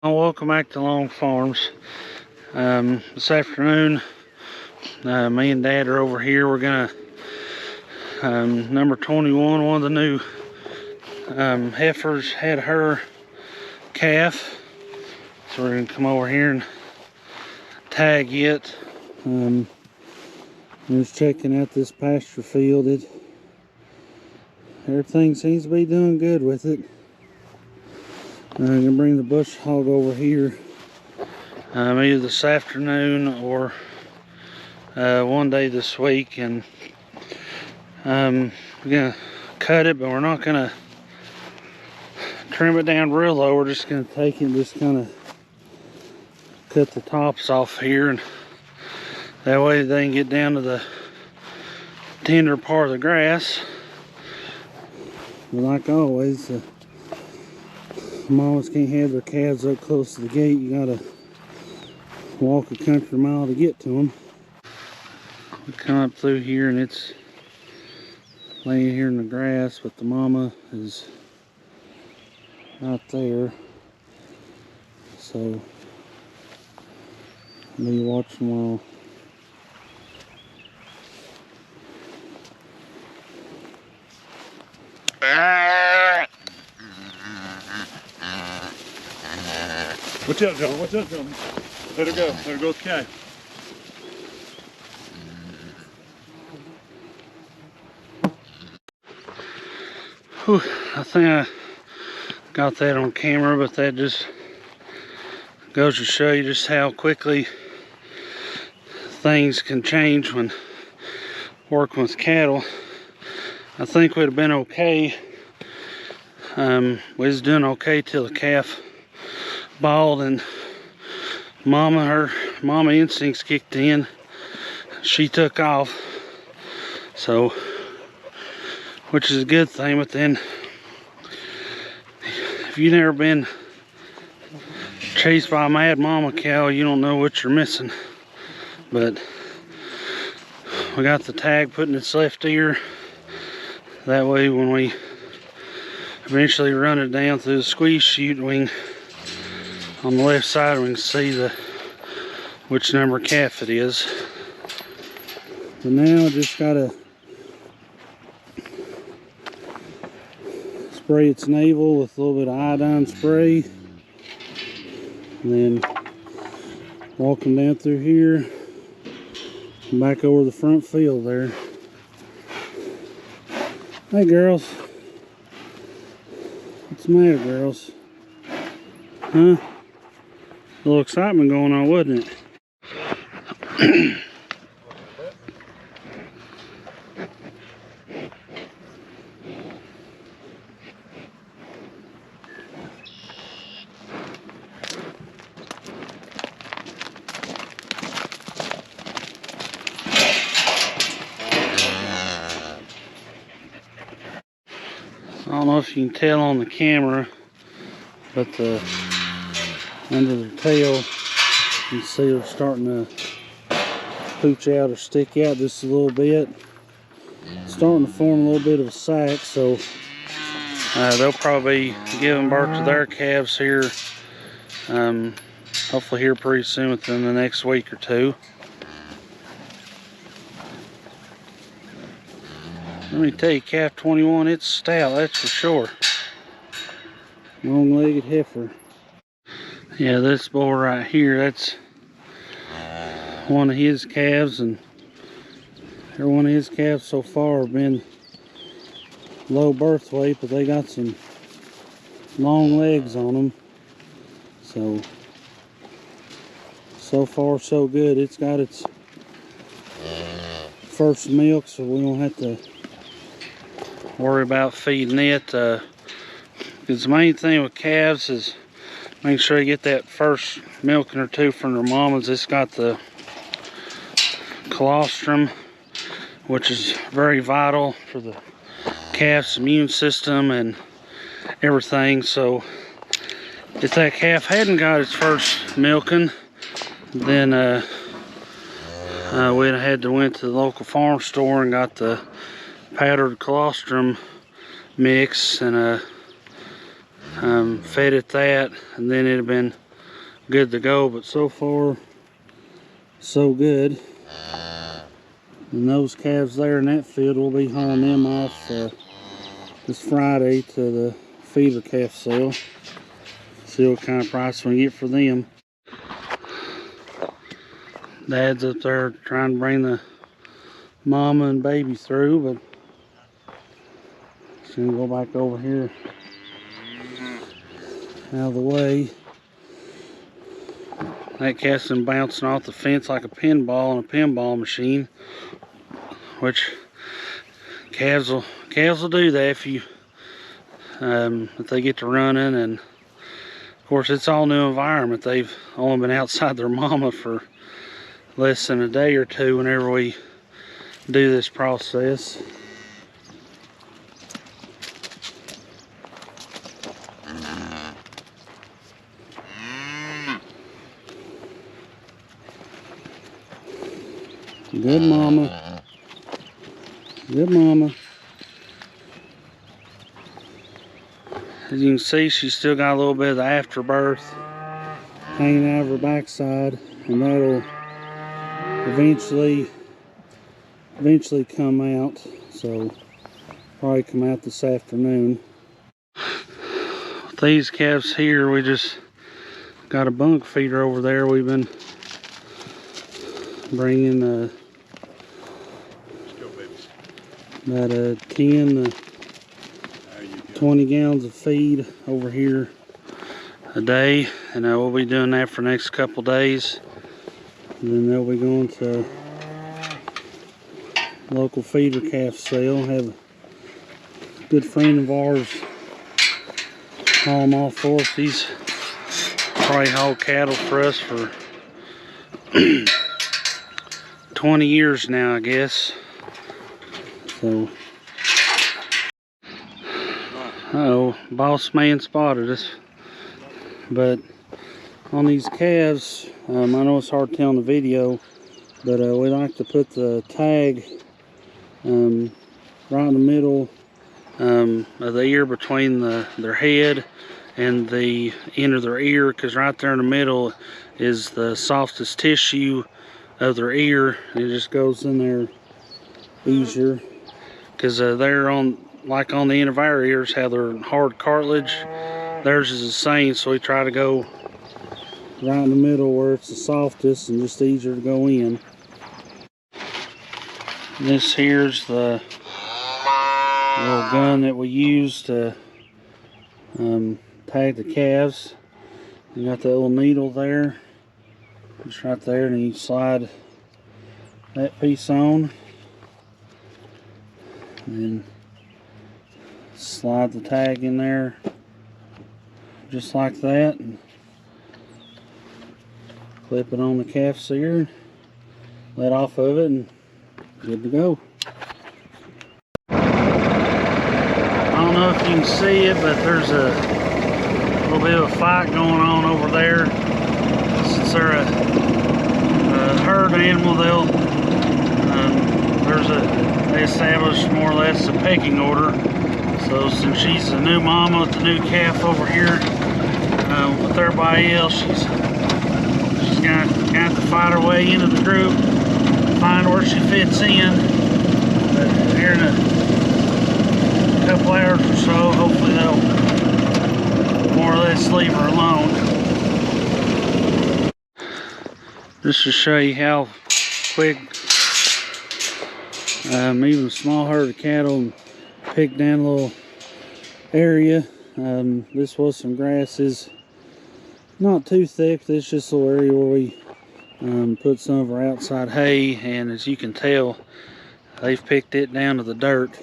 Welcome back to Long Farms. This afternoon, me and Dad are over here. We're gonna number 21. One of the new heifers had her calf, so we're gonna come over here and tag it. Just checking out this pasture field. Everything seems to be doing good with it. I'm gonna bring the bush hog over here either this afternoon or one day this week, and we're gonna cut it, but we're not gonna trim it down real low. We're just gonna take it and just kind of cut the tops off here, and that way they can get down to the tender part of the grass. But like always, mamas can't have their calves up close to the gate. You gotta walk a country mile to get to them. We come up through here and it's laying here in the grass, but the mama is right there. So I'll be watching while Watch out, John. Watch out, John. Let her go. Let her go, Kai. Whew, I think I got that on camera, but that just goes to show you just how quickly things can change when working with cattle. I think we'd have been okay. We was doing okay till the calf bawled and her mama instincts kicked in. She took off, so which is a good thing. But then if you've never been chased by a mad mama cow, you don't know what you're missing. But we got the tag put in its left ear, that way when we eventually run it down through the squeeze chute, on the left side we can see which number calf it is. But now I just gotta spray its navel with a little bit of iodine spray, and then walk them down through here and back over the front field there. Hey girls, what's the matter, girls? Huh? A little excitement going on, wasn't it? I don't know if you can tell on the camera, but under the tail, you can see they're starting to pooch out or stick out just a little bit. It's starting to form a little bit of a sack, so they'll probably be giving birth to their calves here, hopefully here pretty soon, within the next week or two. Let me tell you, calf 21, it's stout, that's for sure. Long-legged heifer. Yeah, this boy right here, that's one of his calves, and every one of his calves so far have been low birth weight, but they got some long legs on them. So far so good. It's got its first milk, so we don't have to worry about feeding it. Because the main thing with calves is make sure you get that first milking or two from their mamas. It's got the colostrum, which is very vital for the calf's immune system and everything. So if that calf hadn't got its first milking, then we'd have had to went to the local farm store and got the powdered colostrum mix and fed it that, and then it'd have been good to go, but so far so good. And those calves there in that field, we'll be hauling them off this Friday to the feeder calf sale. See what kind of price we get for them. Dad's up there trying to bring the mama and baby through, but just gonna go back over here out of the way. That calf's been bouncing off the fence like a pinball on a pinball machine, which calves will do that if they get to running. And of course, it's all new environment. They've only been outside their mama for less than a day or two whenever we do this process. Good mama. Good mama. As you can see, she's still got a little bit of the afterbirth hanging out of her backside, and that'll eventually come out. So probably come out this afternoon. With these calves here, we just got a bunk feeder over there. We've been bringing about 10 to 20 gallons of feed over here a day, and we'll be doing that for the next couple days. And then they'll be going to local feeder calf sale. Have a good friend of ours haul them off for us. He's probably hauled cattle for us for 20 years now, I guess. So, uh-oh, boss man spotted us. But on these calves, I know it's hard to tell in the video, but we like to put the tag right in the middle of the ear, between their head and the end of their ear, because right there in the middle is the softest tissue of their ear, and it just goes in there easier. Because they're on, like on the end of our ears, how they're hard cartilage. Theirs is the same, so we try to go right in the middle where it's the softest and just easier to go in. This here's the little gun that we use to tag the calves. You got that little needle there, just right there, and you slide that piece on, and then slide the tag in there just like that, and clip it on the calf's ear, let off of it, and good to go. I don't know if you can see it, but there's a little bit of a fight going on over there. Since they're a herd animal, they establish more or less a pecking order. So since she's a new mama with the new calf over here, with everybody else, she's got to fight her way into the group, find where she fits in. But here in a couple hours or so, hopefully they'll more or less leave her alone. Just to show you how quick even a small herd of cattle pick down a little area. This was some grasses, not too thick. This is just a little area where we put some of our outside hay, and as you can tell, they've picked it down to the dirt.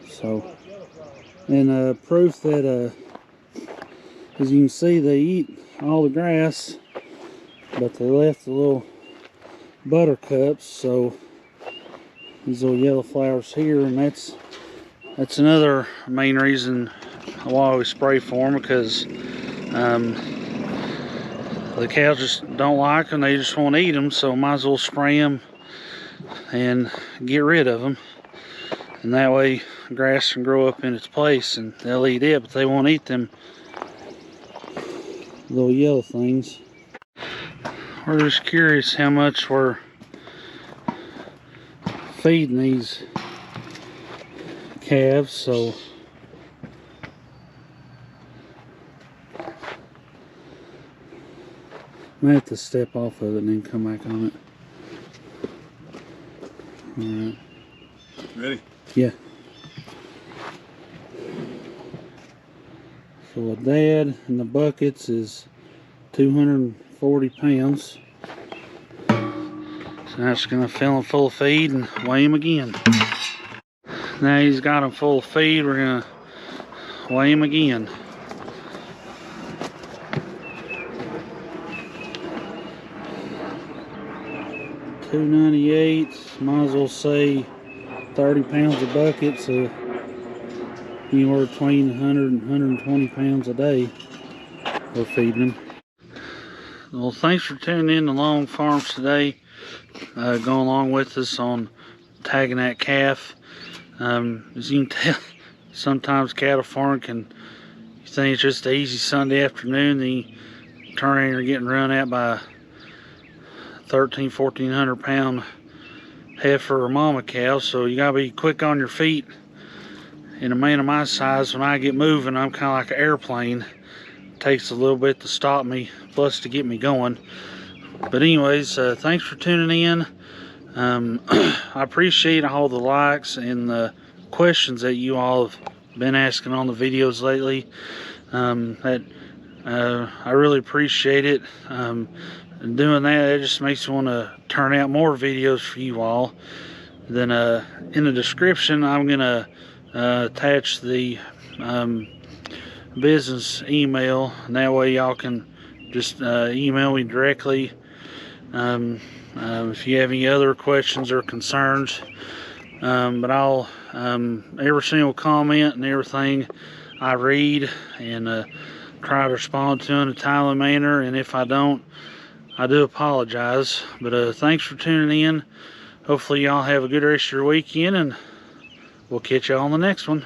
So, and proof that as you can see, they eat all the grass, but they left the little buttercups. So these little yellow flowers here, and that's another main reason why we spray for them, because the cows just don't like them. They just won't eat them, so might as well spray them and get rid of them, and that way grass can grow up in its place and they'll eat it, but they won't eat them little yellow things. We're just curious how much we're feeding these calves, so I have to step off of it and then come back on it. Alright. Ready? Yeah. So a dad in the buckets is 240 pounds. So now it's gonna fill him full of feed and weigh him again. Now he's got him full of feed, we're gonna weigh him again. $298, might as well say 30 pounds a bucket, so anywhere between 100 and 120 pounds a day we're feeding them. Well, thanks for tuning in to Long Farms today. Going along with us on tagging that calf. As you can tell, sometimes cattle farming can, you think it's just an easy Sunday afternoon, then you turn around and you're getting run at by 1,400 pound heifer or mama cow, so you gotta be quick on your feet. And a man of my size, when I get moving, I'm kind of like an airplane. It takes a little bit to stop me, plus to get me going. But anyways, thanks for tuning in. I appreciate all the likes and the questions that you all have been asking on the videos lately. I really appreciate it. And doing that, it just makes me want to turn out more videos for you all. Then in the description, I'm gonna attach the business email, and that way y'all can just email me directly if you have any other questions or concerns. But I'll every single comment and everything I read and try to respond to in a timely manner, and if I don't, I do apologize. But thanks for tuning in. Hopefully y'all have a good rest of your weekend, and we'll catch y'all on the next one.